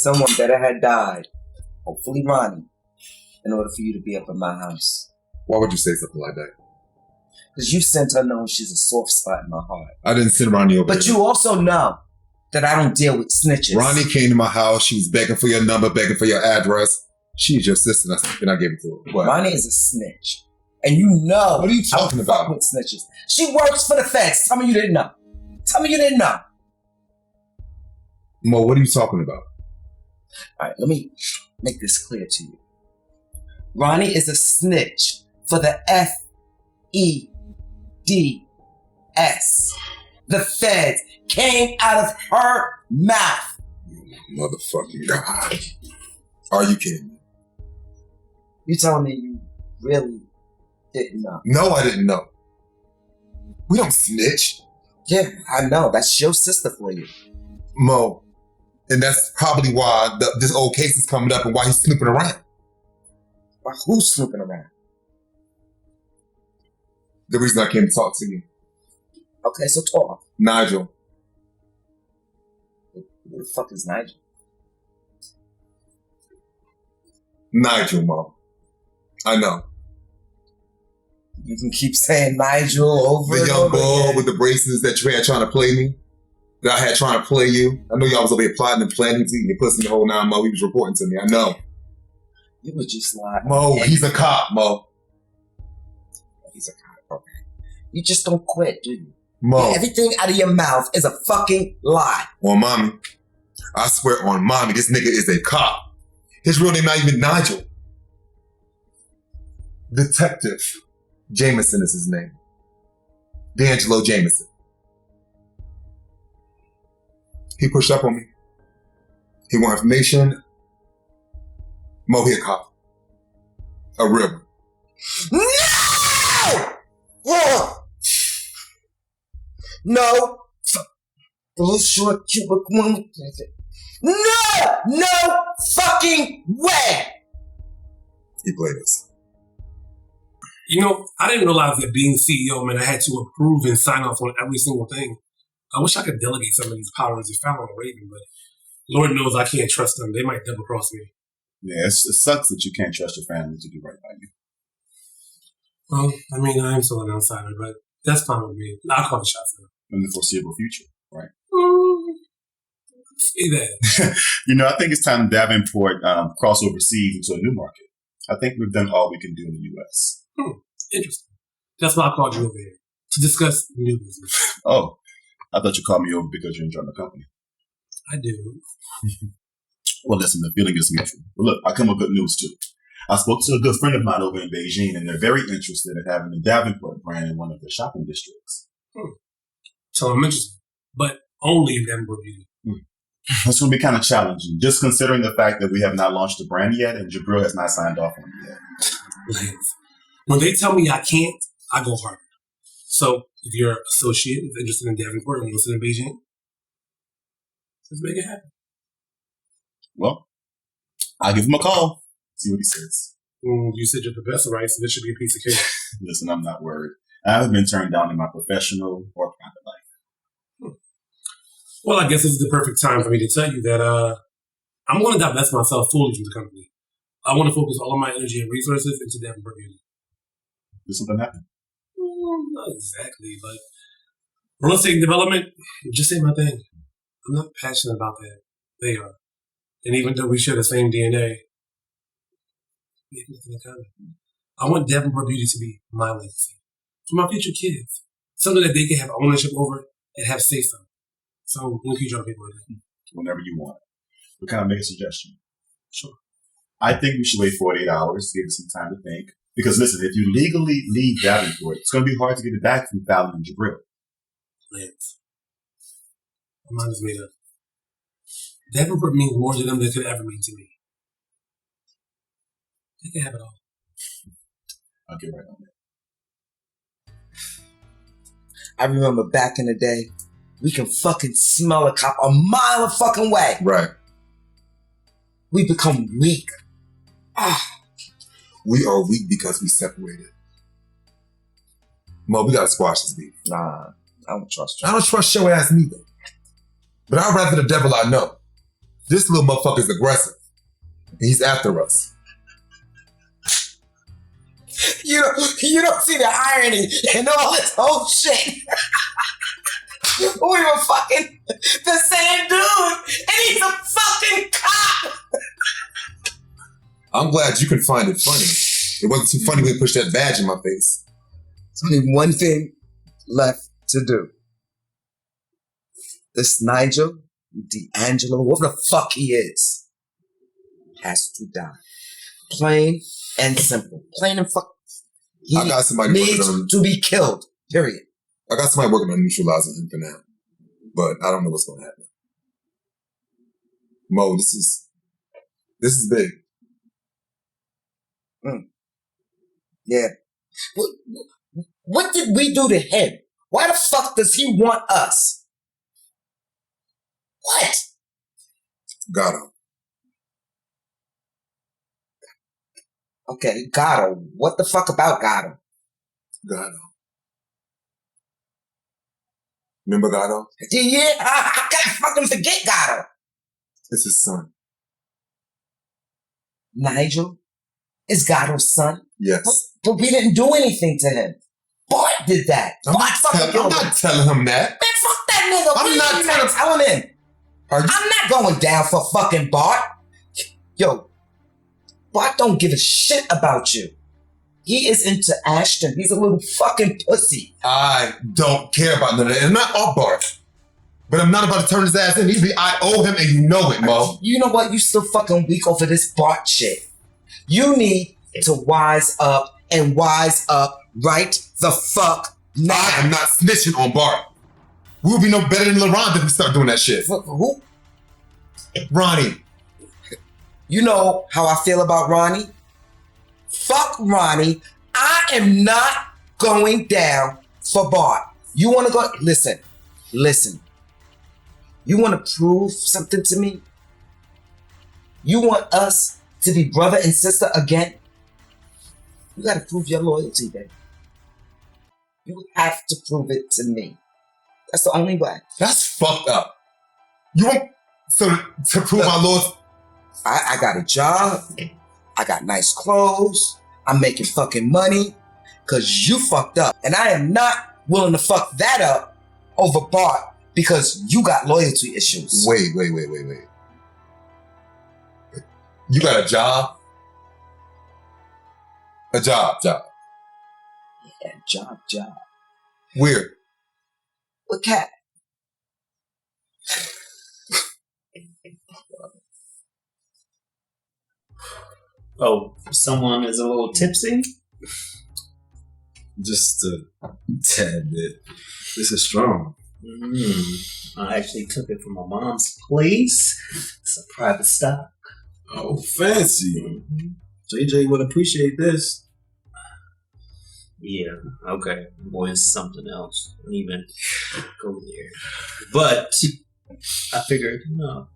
someone better had died. Hopefully Ronnie. In order for you to be up in my house. Why would you say something like that? Because you sent her knowing she's a soft spot in my heart. I didn't send Ronnie over But you also know that I don't deal with snitches. Ronnie came to my house. She was begging for your number, begging for your address. She's your sister, and I gave it to her. What? Ronnie is a snitch. And you know. What are you talking about? With snitches. She works for the feds. Tell me you didn't know. Tell me you didn't know. Mo, what are you talking about? All right, let me make this clear to you. Ronnie is a snitch for the FEDS. The feds came out of her mouth. Motherfucking God. Are you kidding me? You telling me you really didn't know? No, I didn't know. We don't snitch. Yeah, I know. That's your sister for you. Mo. And that's probably why this old case is coming up and why he's snooping around. Well, who's snooping around? The reason I came to talk to you. Okay, so talk. Nigel. Who the fuck is Nigel? Nigel, Mo. I know. You can keep saying Nigel over the and young over boy again. with the braces that you had trying to play me. That I had trying to play you. I know y'all was over here plotting and planning to eat your pussy the whole 9 Mo. He was reporting to me. I know. You were just like... Mo, he's a cop, Mo. He's a cop, okay. You just don't quit, do you? Mo. Everything out of your mouth is a fucking lie. On mommy. I swear on mommy, this nigga is a cop. His real name not even Nigel. Detective Jameson is his name. D'Angelo Jameson. He pushed up on me. He want information. Mo, he a cop. A real one. No! No. The little short cubic one. No fucking way! He played us. You know, I didn't realize that being CEO meant I had to approve and sign off on every single thing. I wish I could delegate some of these powers to Fallon or Raven, but Lord knows I can't trust them. They might double cross me. Yeah, it sucks that you can't trust your family to do right by you. Well, I mean, I am still an outsider, but that's fine with me. I'll call the shots now. In the foreseeable future, right? Say that. You know, I think it's time Davenport cross overseas into a new market. I think we've done all we can do in the U.S. Interesting. That's why I called you over here, to discuss new business. Oh, I thought you called me over because you enjoy my company. I do. Well, listen, the feeling is mutual. But look, I come with good news, too. I spoke to a good friend of mine over in Beijing, and they're very interested in having the Davenport brand in one of their shopping districts. So I'm interested, but only in Denver Beauty. That's going to be kind of challenging, just considering the fact that we have not launched the brand yet, and Jabril has not signed off on it yet. Lance, when they tell me I can't, I go harder. So if your associate is interested in Davenport and Winston in Beijing, let's make it happen. Well, I'll give him a call, see what he says. You said you're the best, right? So this should be a piece of cake. Listen, I'm not worried. I haven't been turned down in my professional or private life. Well, I guess this is the perfect time for me to tell you that I'm going to divest myself fully from the company. I want to focus all of my energy and resources into Davenport Beauty. Did something happen? Not exactly, but real estate development just ain't my thing. I'm not passionate about that. They are. And even though we share the same DNA, we have nothing in common. I want Davenport Beauty to be my legacy. For my future kids. Something that they can have ownership over and have say-so. So, when can you drop people in there? Whenever you want. We'll kind of make a suggestion. Sure. I think we should wait 48 hours to give it some time to think. Because listen, if you legally leave Davenport, it's going to be hard to get it back from Fallon and Jabril. Lance, my mind is made up. Davenport means more to them than it could ever mean to me. They can have it all. I'll get right on that. I remember back in the day, we can fucking smell a cop a mile a fucking way. Right. We become weak. We are weak because we separated. Mo, we gotta squash this beef. Nah, I don't trust you. I don't trust your ass neither. But I'd rather the devil I know This little motherfucker's aggressive. He's after us. You don't see the irony in all this whole shit. We were fucking the same dude, and he's a fucking cop. I'm glad you can find it funny. It wasn't too funny when you pushed that badge in my face. There's only one thing left to do. This Nigel, D'Angelo, whoever the fuck he is, has to die. Plain and simple. Plain and fuck. He I got somebody needs working on. to be killed. Period. I got somebody working on neutralizing him for now, but I don't know what's going to happen. Mo, this is big. Yeah. What did we do to him? Why the fuck does he want us? What? Got him. Okay, Gatto. What the fuck about Gatto? Got him. Remember Gatto? Yeah, I can't fucking forget Gatto. It's his son. Nigel is Gatto's son, Yes. but we didn't do anything to him. Bart did that. I'm not telling him that. Man, fuck that nigga. I'm not telling him. I'm not going down for fucking Bart. Yo, Bart don't give a shit about you. He is into Ashton. He's a little fucking pussy. I don't care about none of that. It's not all Bart. But I'm not about to turn his ass in. I owe him and you know it, Mo. You know what? You still fucking weak over this Bart shit. You need to wise up and wise up right the fuck now. I am not snitching on Bart. We'll be no better than LaRonda if we start doing that shit. Who? Ronnie. You know how I feel about Ronnie? Fuck Ronnie. I am not going down for Bart. You want to go? Listen. You want to prove something to me? You want us to be brother and sister again? You got to prove your loyalty, baby. You have to prove it to me. That's the only way. That's fucked up. You want to prove my loyalty? I got a job. I got nice clothes. I'm making fucking money. Because you fucked up. And I am not willing to fuck that up over Bart because you got loyalty issues. Wait. You got a job? A job. Yeah, job. Where? What cat? Oh, someone is a little tipsy? Just a tad bit. This is strong. I actually took it from my mom's place. It's a private stock. Oh, fancy. JJ would appreciate this. Yeah, okay. Boy, it's something else. Don't even go there. But I figured,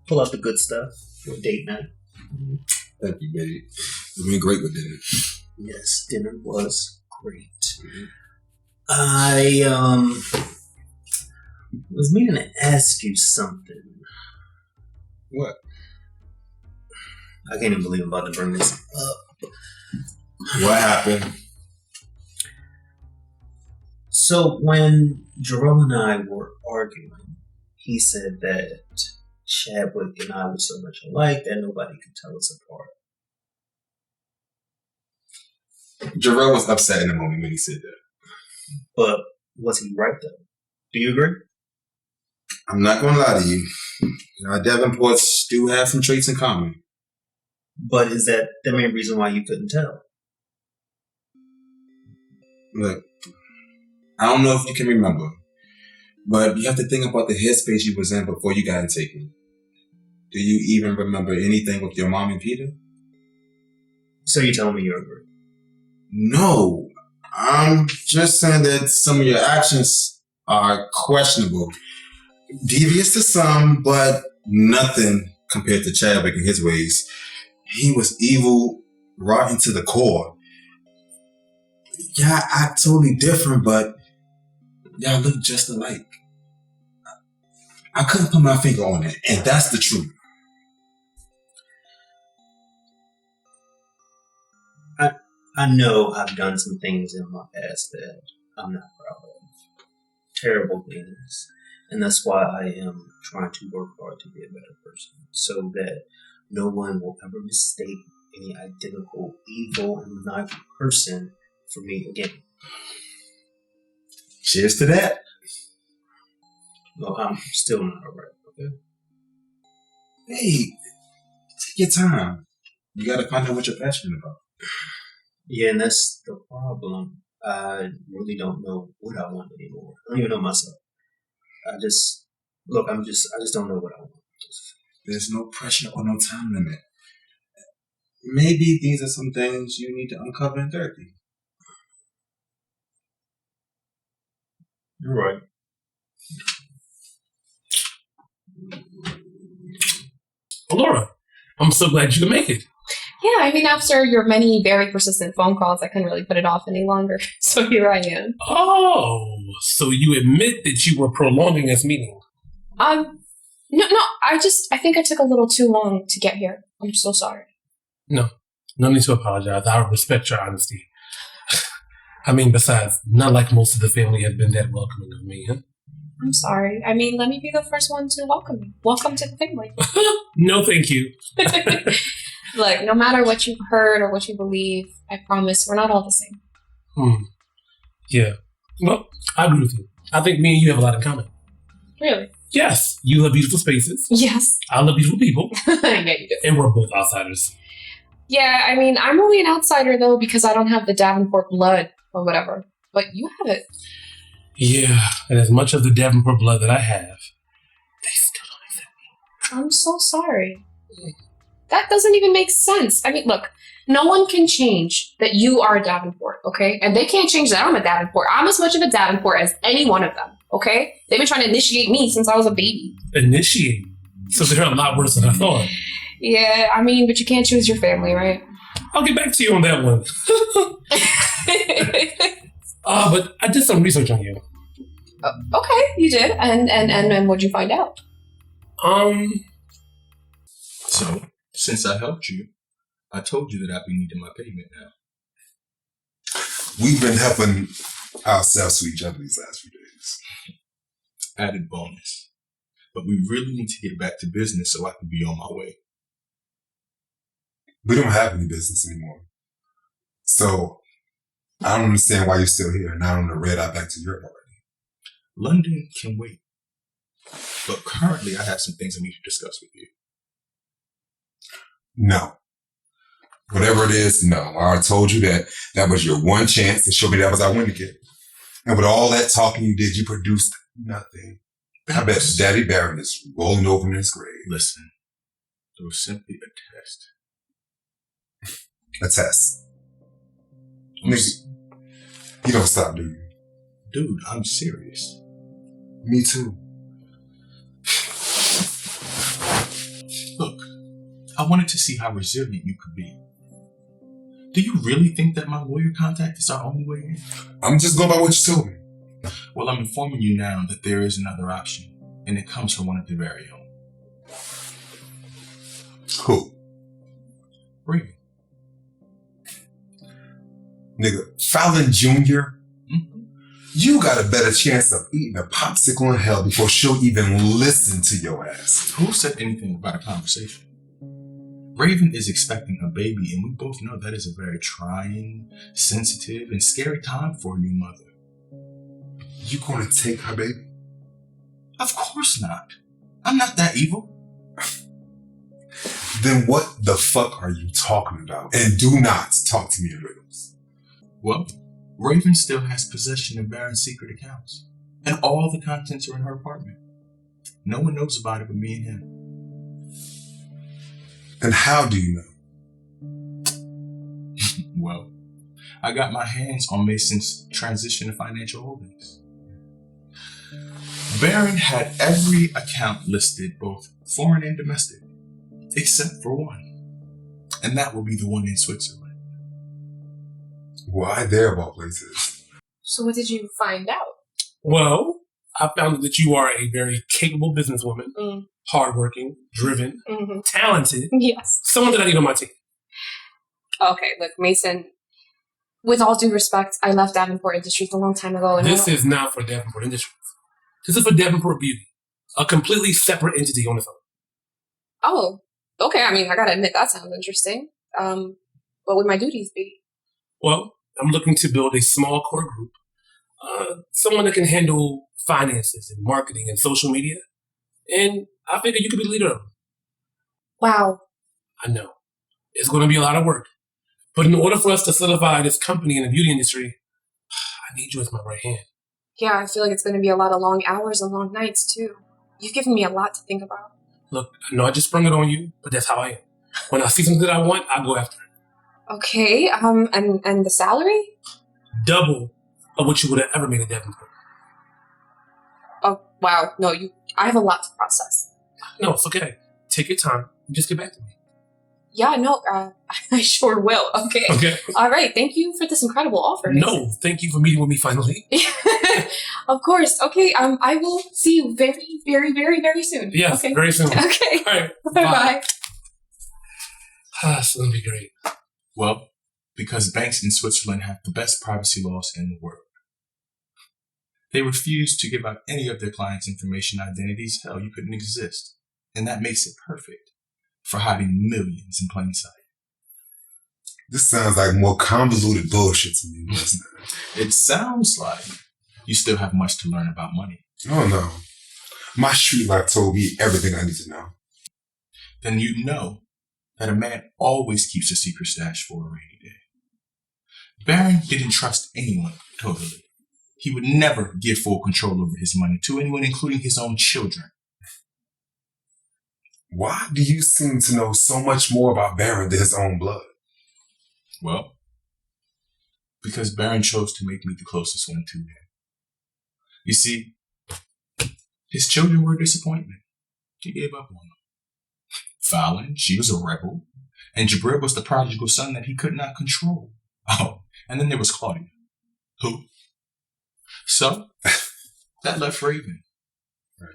pull out the good stuff for a date night. Thank you, baby. You've been great with dinner. Yes, dinner was great. I was meaning to ask you something. What? I can't even believe I'm about to bring this up. What happened? So when Jabril and I were arguing, he said that Chadwick and I were so much alike that nobody could tell us apart. Jabril was upset in the moment when he said that. But was he right though? Do you agree? I'm not going to lie to you. Our Davenports do have some traits in common. But is that the main reason why you couldn't tell? Look, I don't know if you can remember, but you have to think about the headspace you was in before you got taken. Do you even remember anything with your mom and Peter? So you're telling me you agree? No. I'm just saying that some of your actions are questionable. Devious to some, but nothing compared to Chadwick and his ways. He was evil, rotten to the core. Yeah, I act totally different, but y'all look just alike. I couldn't put my finger on it, and that's the truth. I know I've done some things in my past that I'm not proud of. Terrible things. And that's why I am trying to work hard to be a better person. So that no one will ever mistake any identical evil and maniacal person for me again. Cheers to that. No, I'm still not alright, okay? Hey, take your time. You gotta find out what you're passionate about. Yeah, and that's the problem. I really don't know what I want anymore. I don't even know myself. I just don't know what I want. There's no pressure or no time limit. Maybe these are some things you need to uncover in therapy. You're right. Alloura, I'm so glad you could make it. Yeah, I mean, after your many very persistent phone calls, I couldn't really put it off any longer. So here I am. Oh, so you admit that you were prolonging this meeting? No, I think I took a little too long to get here. I'm so sorry. No need to apologize. I respect your honesty. I mean, besides, not like most of the family have been that welcoming of me, huh? I'm sorry. I mean, let me be the first one to welcome you. Welcome to the family. No, thank you. Look, no matter what you've heard or what you believe, I promise we're not all the same. Yeah. Well, I agree with you. I think me and you have a lot in common. Really? Yes. You love beautiful spaces. Yes. I love beautiful people. Yeah, you do. And we're both outsiders. Yeah, I mean, I'm only an outsider, though, because I don't have the Davenport blood or whatever. But you have it. Yeah, and as much of the Davenport blood that I have, they still don't accept me. I'm so sorry. That doesn't even make sense. I mean, look, no one can change that you are a Davenport, okay? And they can't change that I'm a Davenport. I'm as much of a Davenport as any one of them, okay? They've been trying to initiate me since I was a baby. Initiate? So they're a lot worse than I thought. Yeah, I mean, but you can't choose your family, right? I'll get back to you on that one. But I did some research on you. Okay, you did. And what'd you find out? So, since I helped you, I told you that I'd be needing my payment now. We've been helping ourselves to each other these last few days. Added bonus. But we really need to get back to business so I can be on my way. We don't have any business anymore. So, I don't understand why you're still here and not on the red eye back to Europe already. London can wait. But currently, I have some things I need to discuss with you. No. Whatever it is, no. I already told you that was your one chance to show me that was our win ticket. And with all that talking you did, you produced nothing. I bet Daddy Baron is rolling over in his grave. Listen, it was simply a test. A test. Nigga, you don't stop, do you? Dude, I'm serious. Me too. Look, I wanted to see how resilient you could be. Do you really think that my lawyer contact is our only way in? I'm just going by what you told me. Well, I'm informing you now that there is another option, and it comes from one of their very own. Who? Raven. Nigga, Fallon Jr.? Mm-hmm. You got a better chance of eating a popsicle in hell before she'll even listen to your ass. Who said anything about a conversation? Raven is expecting a baby, and we both know that is a very trying, sensitive, and scary time for a new mother. You gonna take her baby? Of course not. I'm not that evil. Then what the fuck are you talking about? And do not talk to me in riddles. Well, Raven still has possession of Baron's secret accounts, and all the contents are in her apartment. No one knows about it but me and him. And how do you know? Well, I got my hands on Macen's transition to financial holdings. Baron had every account listed, both foreign and domestic, except for one. And that will be the one in Switzerland. Why there of all places? So what did you find out? Well, I found that you are a very capable businesswoman, hardworking, driven, talented. Yes. Someone that I need on my team. Okay, look, Macen, With all due respect, I left Davenport Industries a long time ago. And This is not for Davenport Industries. This is for Davenport Beauty, a completely separate entity on its own. Oh, okay. I mean, I gotta admit, that sounds interesting. What would my duties be? Well, I'm looking to build a small core group. Someone that can handle finances and marketing and social media. And I figure you could be the leader of them. Wow. I know. It's going to be a lot of work. But in order for us to solidify this company in the beauty industry, I need you as my right hand. Yeah, I feel like it's gonna be a lot of long hours and long nights, too. You've given me a lot to think about. Look, I know I just sprung it on you, but that's how I am. When I see something that I want, I go after it. Okay, and the salary? Double of what you would have ever made at Davenport. Oh, wow. No, I have a lot to process. No, it's okay. Take your time and just get back to me. Yeah, no, I sure will. Okay. Okay? All right. Thank you for this incredible offer. No, thank you for meeting with me finally. Of course. Okay. I will see you very, very, very, very soon. Yes, Okay. very soon. Okay. All right. Bye. It's going to be great. Well, because banks in Switzerland have the best privacy laws in the world. They refuse to give out any of their clients' information identities. Hell, you couldn't exist. And that makes it perfect for hiding millions in plain sight. This sounds like more convoluted bullshit to me, Winston. It sounds like you still have much to learn about money. Oh no. My street life told me everything I need to know. Then you know that a man always keeps a secret stash for a rainy day. Baron didn't trust anyone totally. He would never give full control over his money to anyone, including his own children. Why do you seem to know so much more about Baron than his own blood? Well, because Baron chose to make me the closest one to him. You see, his children were a disappointment. He gave up on them. Phallon, she was a rebel, and Jabril was the prodigal son that he could not control. Oh, and then there was Claudia. Who? So, that left Raven,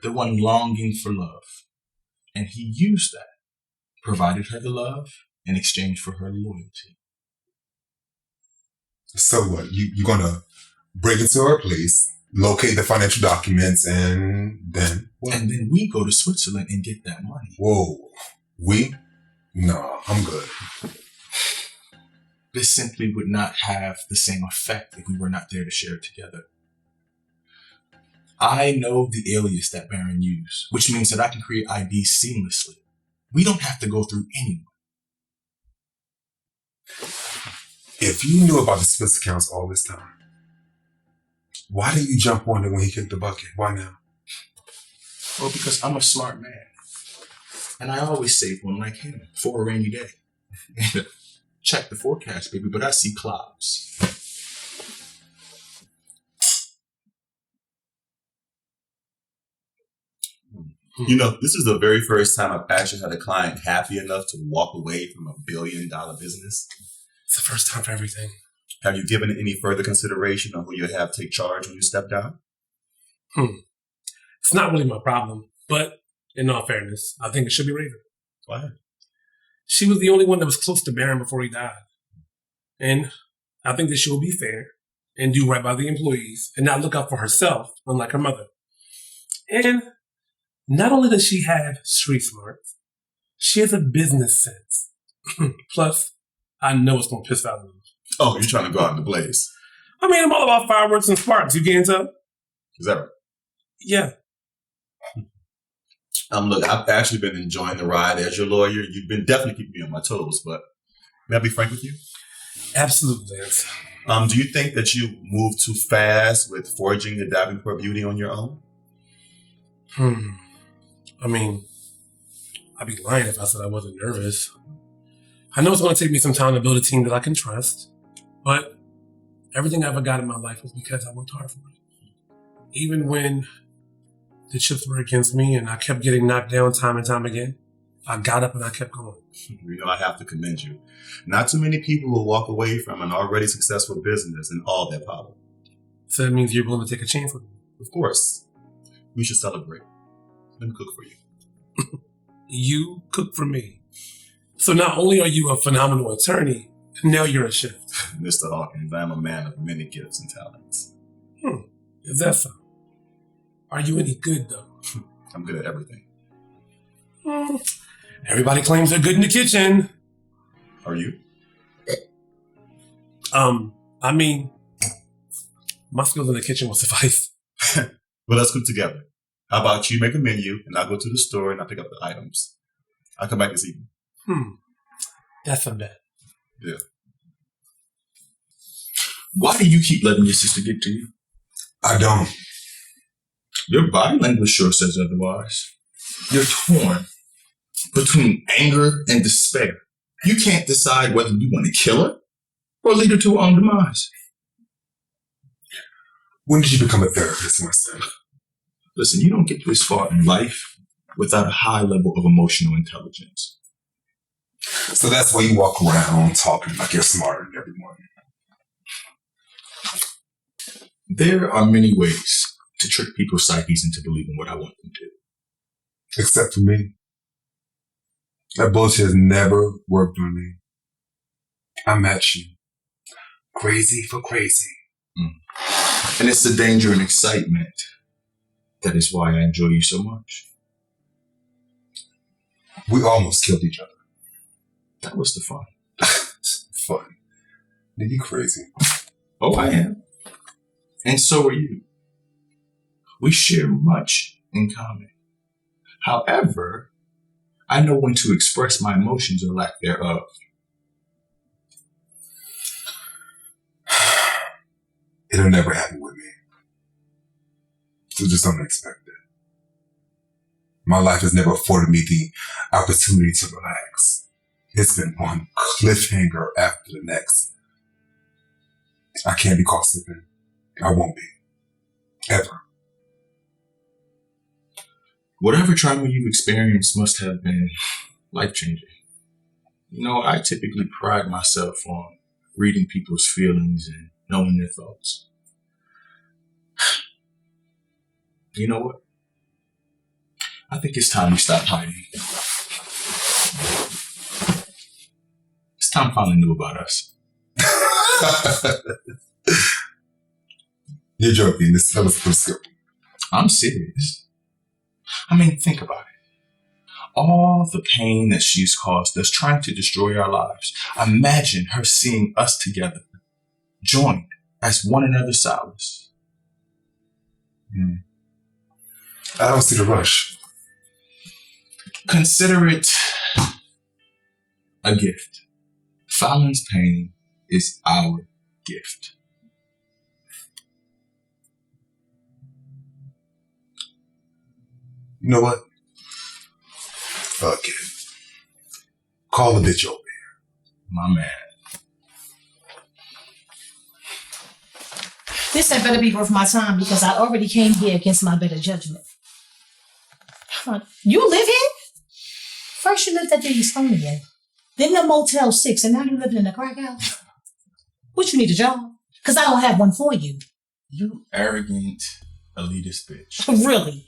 the one longing for love. And he used that, provided her the love in exchange for her loyalty. So what? You're gonna break into her place, locate the financial documents, and then what? And then we go to Switzerland and get that money. Whoa. We? No, I'm good. This simply would not have the same effect if we were not there to share it together. I know the alias that Baron used, which means that I can create IDs seamlessly. We don't have to go through anyone. If you knew about the Swiss accounts all this time, why didn't you jump on it when he kicked the bucket? Why now? Well, because I'm a smart man. And I always save one like him for a rainy day. And check the forecast, baby, but I see clouds. You know, this is the very first time I've actually had a client happy enough to walk away from $1 billion business. It's the first time for everything. Have you given it any further consideration on who you have take charge when you step down? It's not really my problem, but in all fairness, I think it should be Raven. Go ahead. She was the only one that was close to Baron before he died. And I think that she will be fair and do right by the employees and not look out for herself, unlike her mother. And not only does she have street smarts, she has a business sense. Plus, I know it's going to piss Fallon off. Oh, you're trying to go out in the blaze. I mean, I'm all about fireworks and sparks, you can't tell? Is that right? Yeah. Look, I've actually been enjoying the ride as your lawyer. You've been definitely keeping me on my toes, but may I be frank with you? Absolutely, Lance. Do you think that you moved too fast with forging the Davenport Beauty on your own? I mean, I'd be lying if I said I wasn't nervous. I know it's going to take me some time to build a team that I can trust, but everything I ever got in my life was because I worked hard for it. Even when the chips were against me and I kept getting knocked down time and time again, I got up and I kept going. You know, I have to commend you. Not too many people will walk away from an already successful business and all their power. So that means you're willing to take a chance with me. Of course. We should celebrate. Let me cook for you. You cook for me. So not only are you a phenomenal attorney, now you're a chef. Mr. Hawkins, I'm a man of many gifts and talents. If that's so. Are you any good, though? I'm good at everything. Everybody claims they're good in the kitchen. Are you? I mean, my skills in the kitchen will suffice. Well, let's cook together. How about you make a menu, and I'll go to the store and I'll pick up the items. I'll come back this evening. That's a bet. Yeah. Why do you keep letting your sister get to you? I don't. Your body language sure says otherwise. You're torn between anger and despair. You can't decide whether you want to kill her or lead her to her own demise. When did you become a therapist, Winston? Listen, you don't get this far in life without a high level of emotional intelligence. So that's why you walk around talking like you're smarter than everyone. There are many ways to trick people's psyches into believing what I want them to. Except for me. That bullshit has never worked on me. I met you. Crazy for crazy. And it's the danger and excitement that is why I enjoy you so much. We almost killed each other. That was the fun. Fun. Are you crazy? Oh, I am. And so are you. We share much in common. However, I know when to express my emotions or lack thereof. It'll never happen with me. So just don't expect it. My life has never afforded me the opportunity to relax. It's been one cliffhanger after the next. I can't be caught slipping. I won't be. Ever. Whatever trauma you've experienced must have been life-changing. You know, I typically pride myself on reading people's feelings and knowing their thoughts. You know what? I think it's time we stop hiding. It's time Fallon knew about us. You're joking. That was pretty scary. I'm serious. I mean, think about it. All the pain that she's caused us trying to destroy our lives. Imagine her seeing us together, joined as one another's solace. I don't see the rush. Consider it a gift. Fallon's pain is our gift. You know what? Fuck it. Call the bitch over here. My man. This had better be worth my time because I already came here against my better judgment. You live here? First you lived at the Estonian, then the Motel 6, and now you're living in a crack house. What, you need a job? Because I don't have one for you. You arrogant, elitist bitch. Really?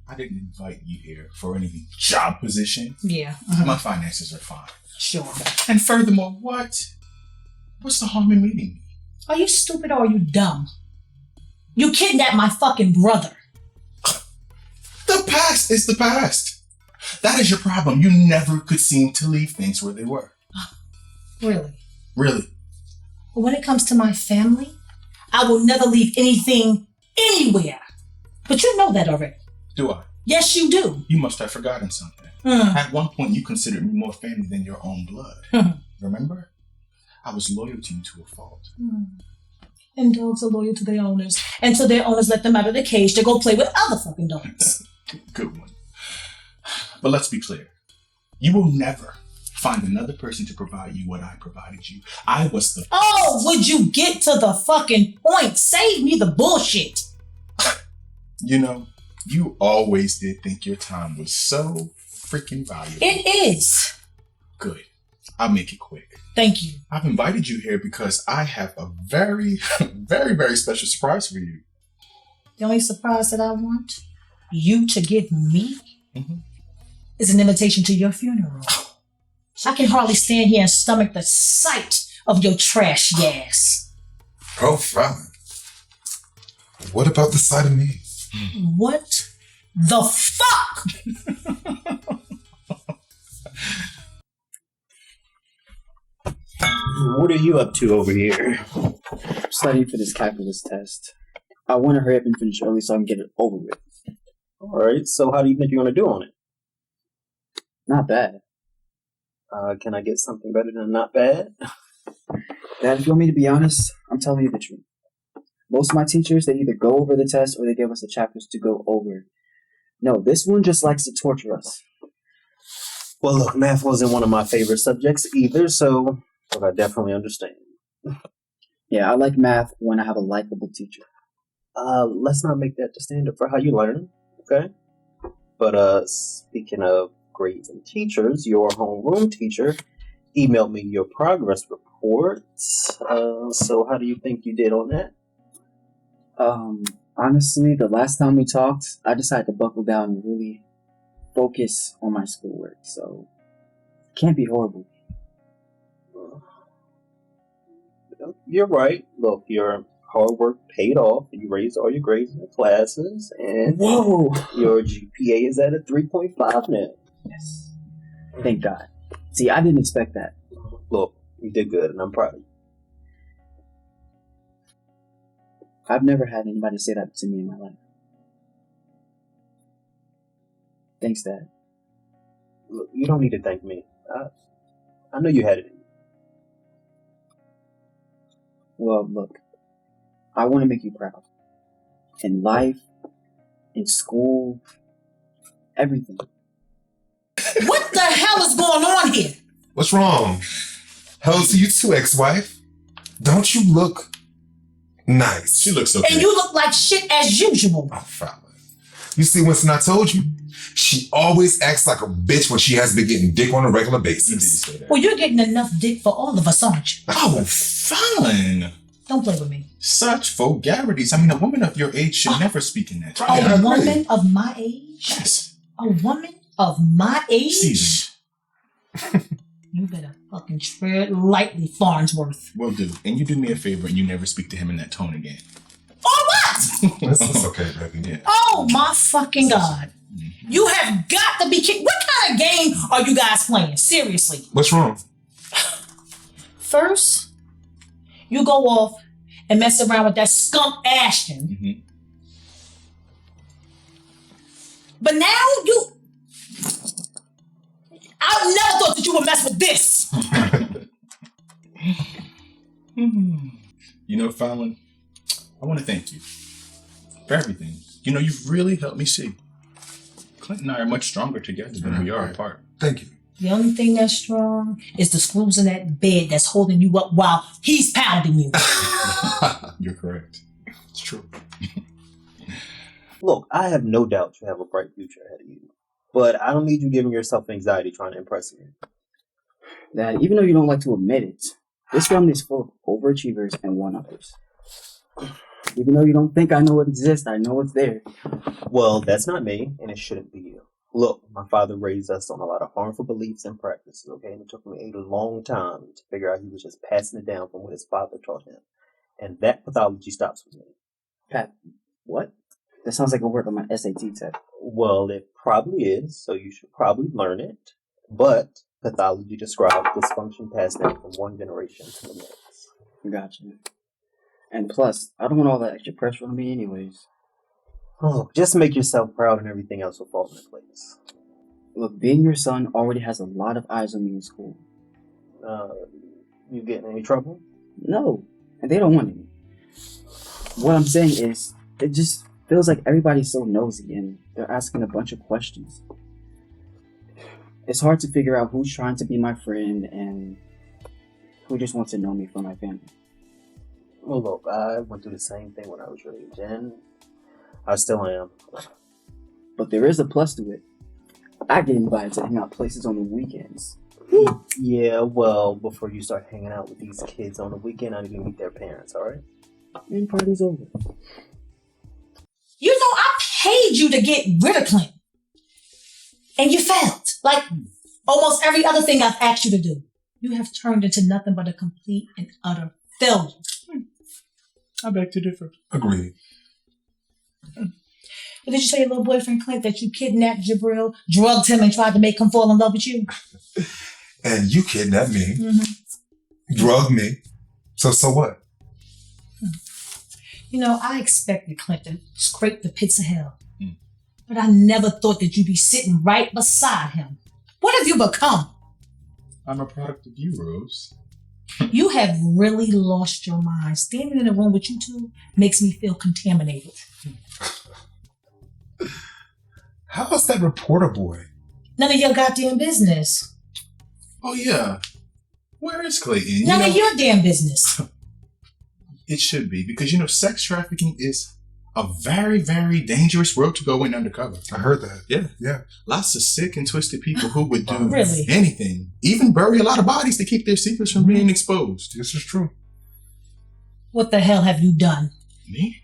I didn't invite you here for any job position. Yeah. My finances are fine. Sure. And furthermore, what's the harm in meeting me? Are you stupid or are you dumb? You kidnapped my fucking brother. The past is the past. That is your problem. You never could seem to leave things where they were. Really? Really? But when it comes to my family, I will never leave anything anywhere. But you know that already. Do I? Yes, you do. You must have forgotten something. At one point, you considered me more family than your own blood. Remember? I was loyal to you to a fault. And dogs are loyal to their owners. Until their owners let them out of the cage to go play with other fucking dogs. Good one. But let's be clear. You will never find another person to provide you what I provided you. I was the... Oh, would you get to the fucking point? Save me the bullshit. You know, you always did think your time was so freaking valuable. It is. Good. I'll make it quick. Thank you. I've invited you here because I have a very, very, very special surprise for you. The only surprise that I want you to give me is an invitation to your funeral. I can hardly stand here and stomach the sight of your trashy ass. Oh, Fallon. What about the sight of me? What the fuck? What are you up to over here? Studying for this calculus test. I want to hurry up and finish early so I can get it over with. Alright, so how do you think you're going to do on it? Not bad. Can I get something better than not bad? Dad, if you want me to be honest, I'm telling you the truth. Most of my teachers, they either go over the test or they give us the chapters to go over. No, this one just likes to torture us. Well, look, math wasn't one of my favorite subjects either, so I definitely understand. Yeah, I like math when I have a likable teacher. Let's not make that the standard for how you learn, okay? But, speaking of grades and teachers, your homeroom teacher emailed me your progress report. So how do you think you did on that? Honestly, the last time we talked, I decided to buckle down and really focus on my schoolwork, so it can't be horrible. You're right. Look, your hard work paid off. You raised all your grades in the classes, and Whoa! your GPA is at a 3.5 now. Yes. Thank God. See, I didn't expect that. Look, you did good, and I'm proud of you. I've never had anybody say that to me in my life. Thanks, Dad. Look, you don't need to thank me. I know you had it in you. Well, look, I want to make you proud. In life, in school, everything. What the hell is going on here? What's wrong? Hell's to you too, ex-wife. Don't you look nice? She looks okay. And you look like shit as usual. Oh, Fallon. You see, Winston, I told you. She always acts like a bitch when she has been getting dick on a regular You did basis. say that. Well, you're getting enough dick for all of us, aren't you? Oh, Fallon. Don't play with me. Such vulgarities. I mean, a woman of your age should never speak in that. Right. I A agree. woman of my age? Yes. A woman of my age? Season. You better fucking tread lightly, Farnsworth. Will do. And you do me a favor and you never speak to him in that tone again. Or what? It's okay, baby. Yeah. Oh my fucking God. You have got to be kidding. What kind of game are you guys playing? Seriously. What's wrong? First, you go off and mess around with that skunk Ashton. Mm-hmm. But now you... I never thought that you would mess with this. You know, Fallon, I want to thank you for everything. You know, you've really helped me see. Clint and I are much stronger together than we are Right. apart. Thank you. The only thing that's strong is the screws in that bed that's holding you up while he's pounding you. You're correct. It's true. Look, I have no doubt you have a bright future ahead of you. But I don't need you giving yourself anxiety trying to impress me. Dad, even though you don't like to admit it, this family is full of overachievers and one-uppers. Even though you don't think I know it exists, I know it's there. Well, that's not me, and it shouldn't be you. Look, my father raised us on a lot of harmful beliefs and practices, okay? And it took me a long time to figure out he was just passing it down from what his father taught him. And that pathology stops with me. Pat, what? That sounds like a word on my SAT test. Well, it probably is, so you should probably learn it. But pathology describes dysfunction passed down from one generation to the next. Gotcha. And plus, I don't want all that extra pressure on me anyways. Oh, just make yourself proud and everything else will fall into place. Look, being your son already has a lot of eyes on me in school. You get in any trouble? No, and they don't want any. What I'm saying is, it just feels like everybody's so nosy and they're asking a bunch of questions. It's hard to figure out who's trying to be my friend and who just wants to know me for my family. Well, look, I went through the same thing when I was your age, and I still am. But there is a plus to it. I get invited to hang out places on the weekends. Yeah, well, before you start hanging out with these kids on the weekend, I need to meet their parents, alright? And party's over. You know, I paid you to get rid of Clint. And you failed. Like almost every other thing I've asked you to do. You have turned into nothing but a complete and utter failure. I beg to differ. Agreed. But did you tell your little boyfriend Clint that you kidnapped Jabril, drugged him, and tried to make him fall in love with you? And you kidnapped me, Mm-hmm. drugged me. So what? You know, I expected Clint to scrape the pits of hell. Mm. But I never thought that you'd be sitting right beside him. What have you become? I'm a product of you, Rose. You have really lost your mind. Standing in a room with you two makes me feel contaminated. How is that reporter boy? None of your goddamn business. Oh, yeah. Where is Clayton? None of your damn business. It should be, because, sex trafficking is a very, very dangerous road to go in undercover. I heard that. Yeah. Lots of sick and twisted people who would do Really? anything, even bury a lot of bodies to keep their secrets from being exposed. This is true. What the hell have you done? Me?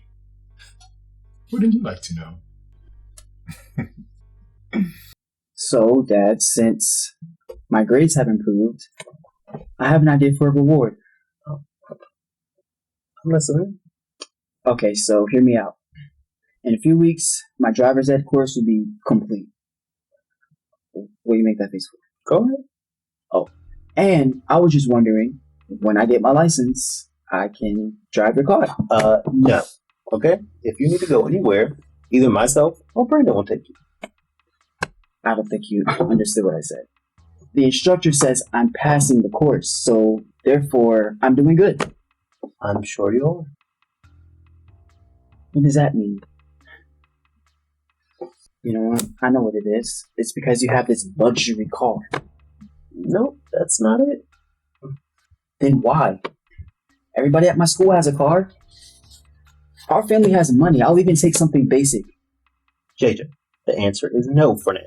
Wouldn't you like to know? So, Dad, since my grades have improved, I have an idea for a reward. I'm listening. Okay, so hear me out. In a few weeks, my driver's ed course will be complete. What do you make that face for? Go ahead. Oh, and I was just wondering, when I get my license, I can drive your car. No. Okay? If you need to go anywhere, either myself or Brandon will take you. I don't think you understood what I said. The instructor says I'm passing the course, so therefore I'm doing good. I'm sure you are. What does that mean? You know what? I know what it is. It's because you have this luxury car. Nope, that's not it. Then why? Everybody at my school has a car. Our family has money. I'll even take something basic. JJ, the answer is no for now.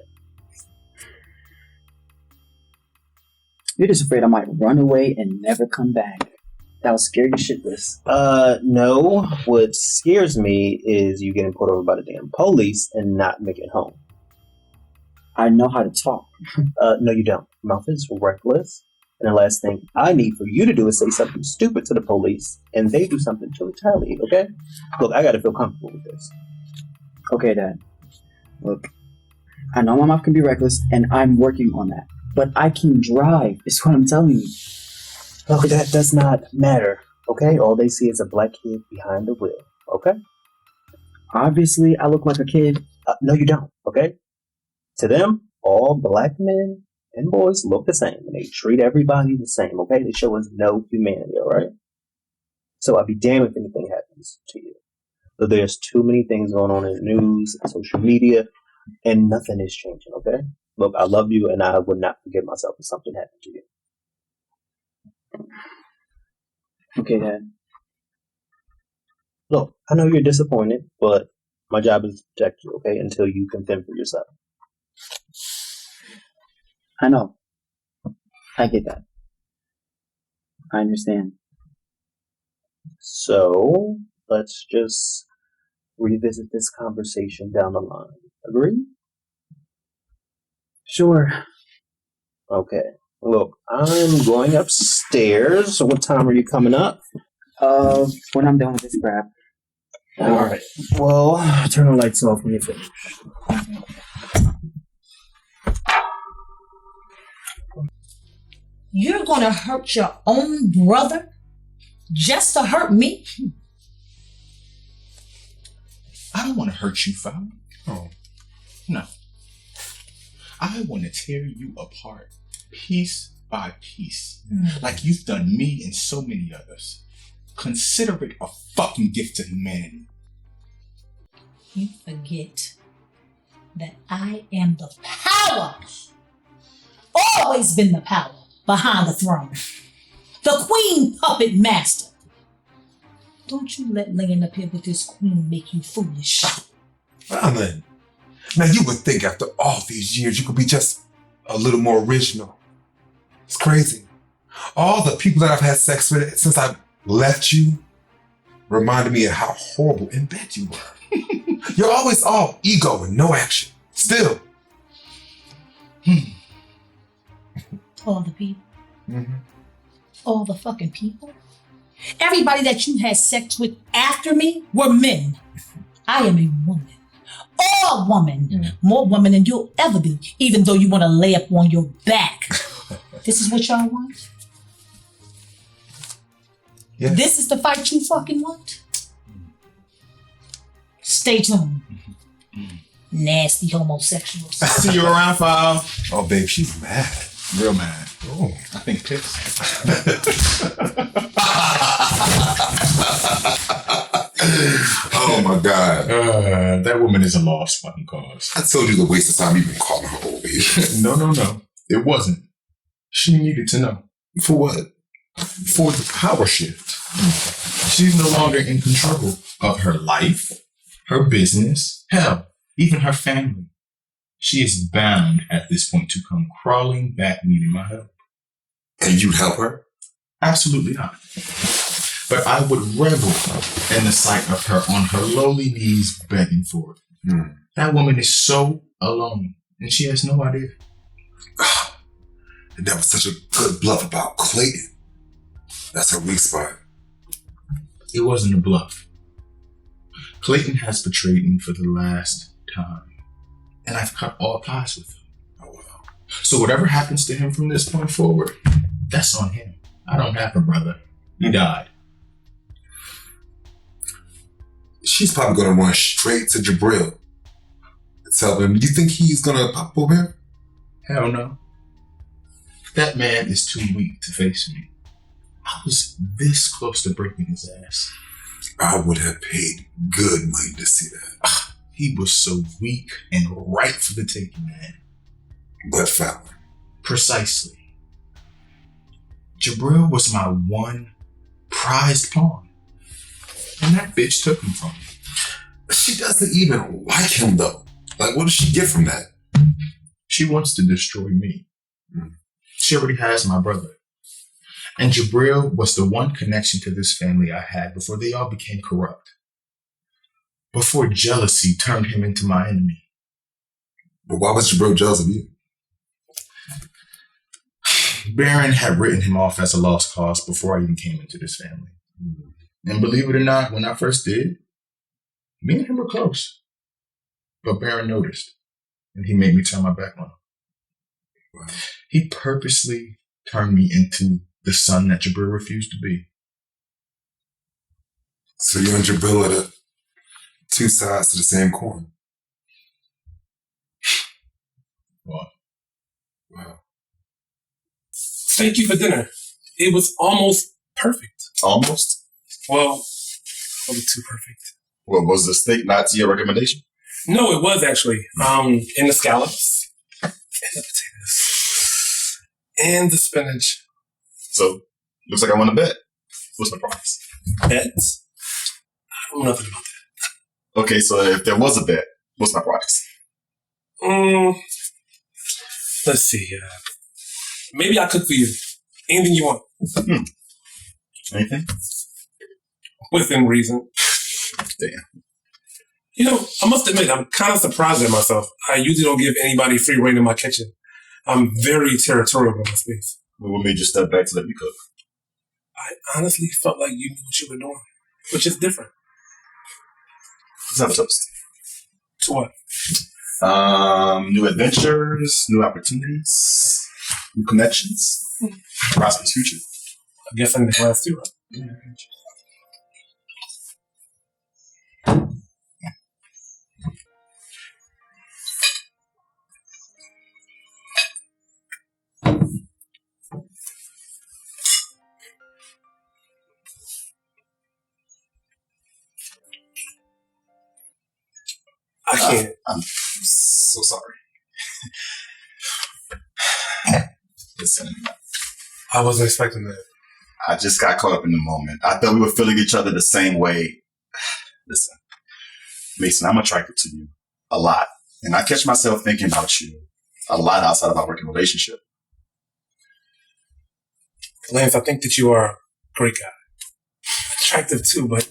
You're just afraid I might run away and never come back. That'll scare you shitless. No. What scares me is you getting pulled over by the damn police and not making it home. I know how to talk. No, you don't. Mouth is reckless. And the last thing I need for you to do is say something stupid to the police, and they do something to retaliate, okay? Look, I gotta feel comfortable with this. Okay, Dad. Look, I know my mouth can be reckless, and I'm working on that. But I can drive, is what I'm telling you. Look, that does not matter, okay? All they see is a black kid behind the wheel, okay? Obviously, I look like a kid. No, you don't, okay? To them, all black men and boys look the same, and they treat everybody the same, okay? They show us no humanity, all right? So I'd be damned if anything happens to you. But there's too many things going on in the news, social media, and nothing is changing, okay? Look, I love you, and I would not forgive myself if something happened to you. Okay, Dad. Look, I know you're disappointed, but my job is to protect you, okay? Until you can fend for yourself. I know. I get that. I understand. So, let's just revisit this conversation down the line. Agree? Sure. Okay. Look, I'm going upstairs. So what time are you coming up? When I'm done with this crap. Alright. Well, turn the lights off when you finish. You're gonna hurt your own brother just to hurt me? I don't want to hurt you, Fallon. Oh. No. I want to tear you apart, piece by piece, like you've done me and so many others. Consider it a fucking gift to humanity. You forget that I am the power. Always been the power behind the throne. The queen puppet master. Don't you let laying up here with this queen make you foolish. Fallon, now you would think after all these years you could be just a little more original. It's crazy. All the people that I've had sex with since I left you reminded me of how horrible in bed you were. You're always all ego and no action. Still. All the people. All the fucking people? Everybody that you had sex with after me were men. I am a woman. All woman. More woman than you'll ever be, even though you want to lay up on your back. This is what y'all want? Yeah. This is the fight you fucking want? Stay tuned. Nasty homosexuals. See you around, Phallon. Oh, babe, she's mad. Real mad. Oh. I think pissed. Oh my God. That woman is a lost fucking cause. I told you the waste of time even calling her old babe. No. It wasn't. She needed to know. For what? For the power shift. She's no longer in control of her life, her business, hell, even her family. She is bound at this point to come crawling back needing my help. And you'd help her? Absolutely not. But I would revel in the sight of her on her lowly knees begging for it. That woman is so alone, and she has no idea. And that was such a good bluff about Clayton. That's her weak spot. It wasn't a bluff. Clayton has betrayed me for the last time, and I've cut all ties with him. Oh, well. So whatever happens to him from this point forward, that's on him. I don't have a brother. He died. She's probably going to run straight to Jabril and tell him, you think he's going to pop over him? Hell no. That man is too weak to face me. I was this close to breaking his ass. I would have paid good money to see that. He was so weak and ripe for the taking, man. But Fallon. Precisely. Jabril was my one prized pawn. And that bitch took him from me. She doesn't even like him, though. Like, what does she get from that? She wants to destroy me. She already has my brother. And Jabril was the one connection to this family I had before they all became corrupt. Before jealousy turned him into my enemy. But why was Jabril jealous of you? Baron had written him off as a lost cause before I even came into this family. And believe it or not, when I first did, me and him were close. But Baron noticed, and he made me turn my back on him. Wow. He purposely turned me into the son that Jabril refused to be. So you and Jabril are the two sides to the same coin. Wow. Thank you for dinner. It was almost perfect. Almost? Well, a little too perfect. Well, was the steak not to your recommendation? No, it was actually. And the scallops, and the potatoes, and the spinach. So, looks like I won a bet. What's my price? Bets? I don't know nothing about that. Okay, so if there was a bet, what's my price? Let's see. Maybe I'll cook for you. Anything you want. Anything? Within reason. Damn. You know, I must admit, I'm kind of surprised at myself. I usually don't give anybody free reign in my kitchen. I'm very territorial in my space. What made you step back to let me cook? I honestly felt like you knew what you were doing, which is different. Let's have a toast. To what? New adventures, new opportunities, new connections, prosperous future. I guess I'm the glass too, right? I can't. I'm so sorry. Listen, I wasn't expecting that. I just got caught up in the moment. I thought we were feeling each other the same way. Listen, Macen, I'm attracted to you a lot. And I catch myself thinking about you a lot outside of our working relationship. Lance, I think that you are a great guy. Attractive too, but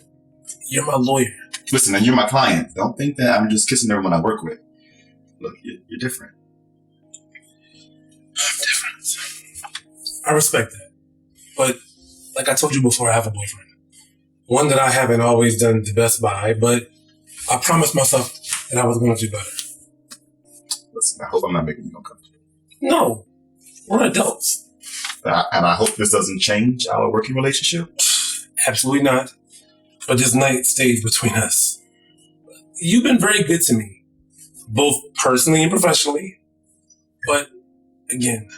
you're my lawyer. Listen, and you're my client. Don't think that I'm just kissing everyone I work with. Look, you're different. I'm different. I respect that. But like I told you before, I have a boyfriend. One that I haven't always done the best by, but I promised myself that I was going to do better. Listen, I hope I'm not making you uncomfortable. No, we're adults. And I hope this doesn't change our working relationship. Absolutely not. But this night stays between us. You've been very good to me, both personally and professionally. But again,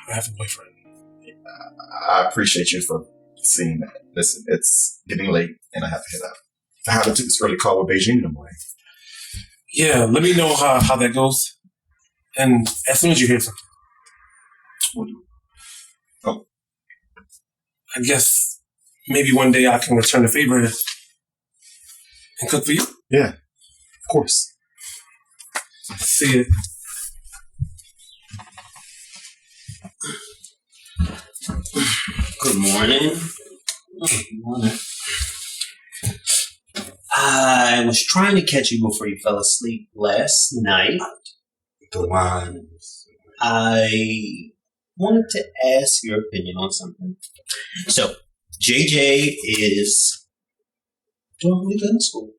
I have a boyfriend. I appreciate you for seeing that. Listen, it's getting late and I have to head out. I have to take this early call with Beijing in the morning. Yeah, let me know how that goes. And as soon as you hear something. Oh. I guess maybe one day I can return the favor and cook for you. Yeah, of course. See you. Good morning. Good morning. I was trying to catch you before you fell asleep last night. The wines. I wanted to ask your opinion on something. So, JJ is doing really good in school.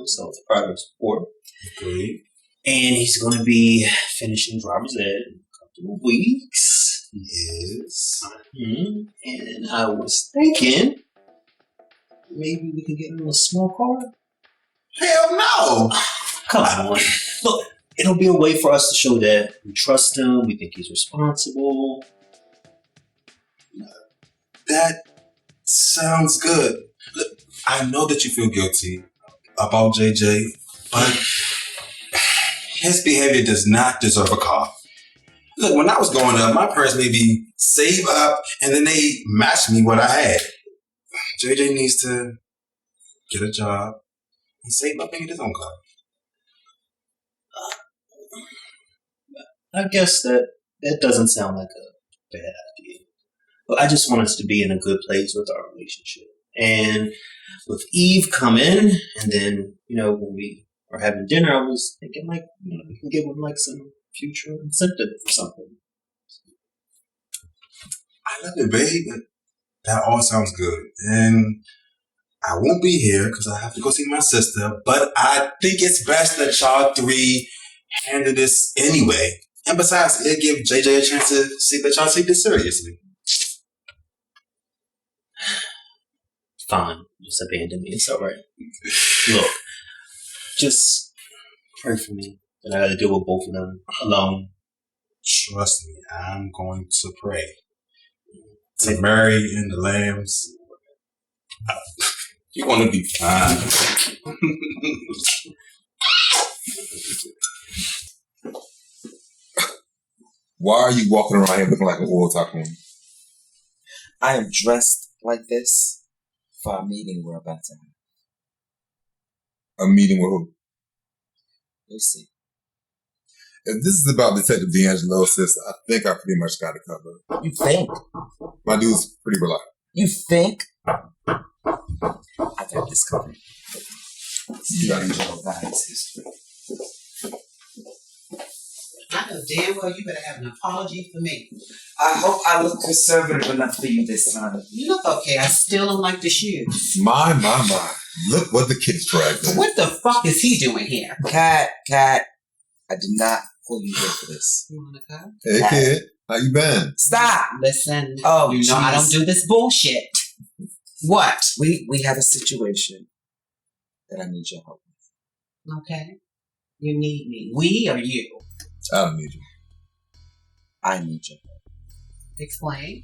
So it's progress report. Okay. And he's going to be finishing driver's ed in a couple of weeks. Yes. And I was thinking maybe we could get him a small car. Hell no! Come on. Look, it'll be a way for us to show that we trust him, we think he's responsible. That sounds good. Look, I know that you feel guilty about JJ, but his behavior does not deserve a car. Look, when I was growing up, my parents made me save up and then they matched me what I had. JJ needs to get a job and save up and get his own car. I guess that doesn't sound like a bad idea. But I just want us to be in a good place with our relationship. And with Eve coming, and then, when we were having dinner, I was thinking, we can give him, some future incentive or something. I love it, babe. That all sounds good. And I won't be here because I have to go see my sister, but I think it's best that y'all three handle this anyway. And besides, it'll give JJ a chance to see that y'all take this seriously. Fine. Just abandon me. It's all right. Look, just pray for me. And I got to deal with both of them alone. Trust me, I'm going to pray. To Mary and the lambs. You're going to be fine. Why are you walking around here looking like an oil tycoon? I am dressed like this for a meeting we're about to have. A meeting with who? You'll see. If this is about Detective D'Angelo, sis, I think I pretty much got it covered. You think? My dude's pretty reliable. You think? I got this covered. You got it. Guys, history. I know damn well you better have an apology for me. I hope I look conservative enough for you this time. You look okay. I still don't like the shoes. My. Look what the kids dragged in. What the fuck is he doing here? Cat, I did not pull you here for this. You wanna come? Hey, kid. How you been? Stop! Listen, Oh, you know I don't do this bullshit. What? We have a situation that I need your help with. Okay. You need me. We or you? I don't need you. I need your help. Explain.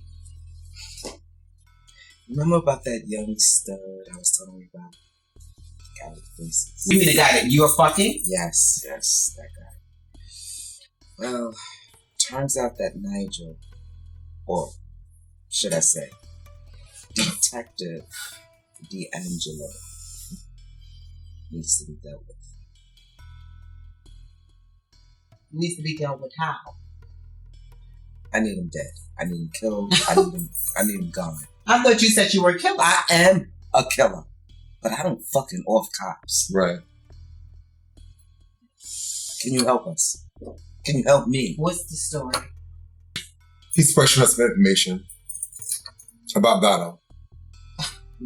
Remember about that young stud I was telling you about? The guy with faces. You mean the guy that you're fucking? Yes, that guy. Well, turns out that Nigel, or should I say, Detective D'Angelo, needs to be dealt with. Needs to be dealt with how? I need him dead. I need him killed. I need him gone. I thought you said you were a killer. I am a killer, but I don't fucking off cops. Right. Can you help us? Can you help me? What's the story? He's pressuring us with information about Gatto.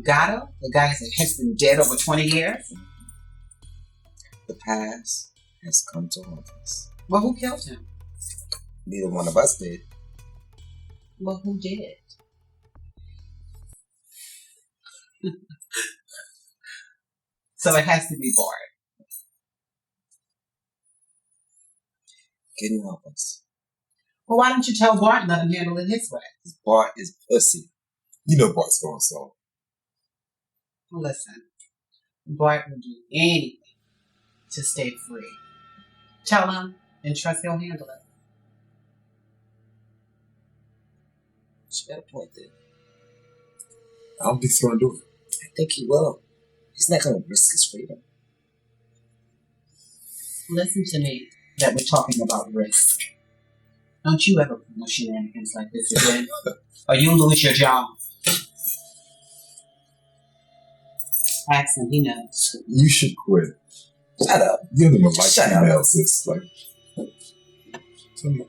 Gatto? The guy that has been dead over 20 years? The past has come to haunt us. Well, who killed him? Neither one of us did. Well, who did? So it has to be Bart. Can you help us? Well, why don't you tell Bart and let him handle it his way? Bart is pussy. You know Bart's going so. Listen, Bart will do anything to stay free. Tell him and trust he'll handle it. She got a point there. I don't think he's going to do it. I think he will. He's not going to risk his freedom. Listen to me, that we're talking about risk. Don't you ever pull shenanigans like this again, or you lose your job. Ask him, he knows. You should quit. Shut up. Give him a life Shut up. analysis. Like, tell me.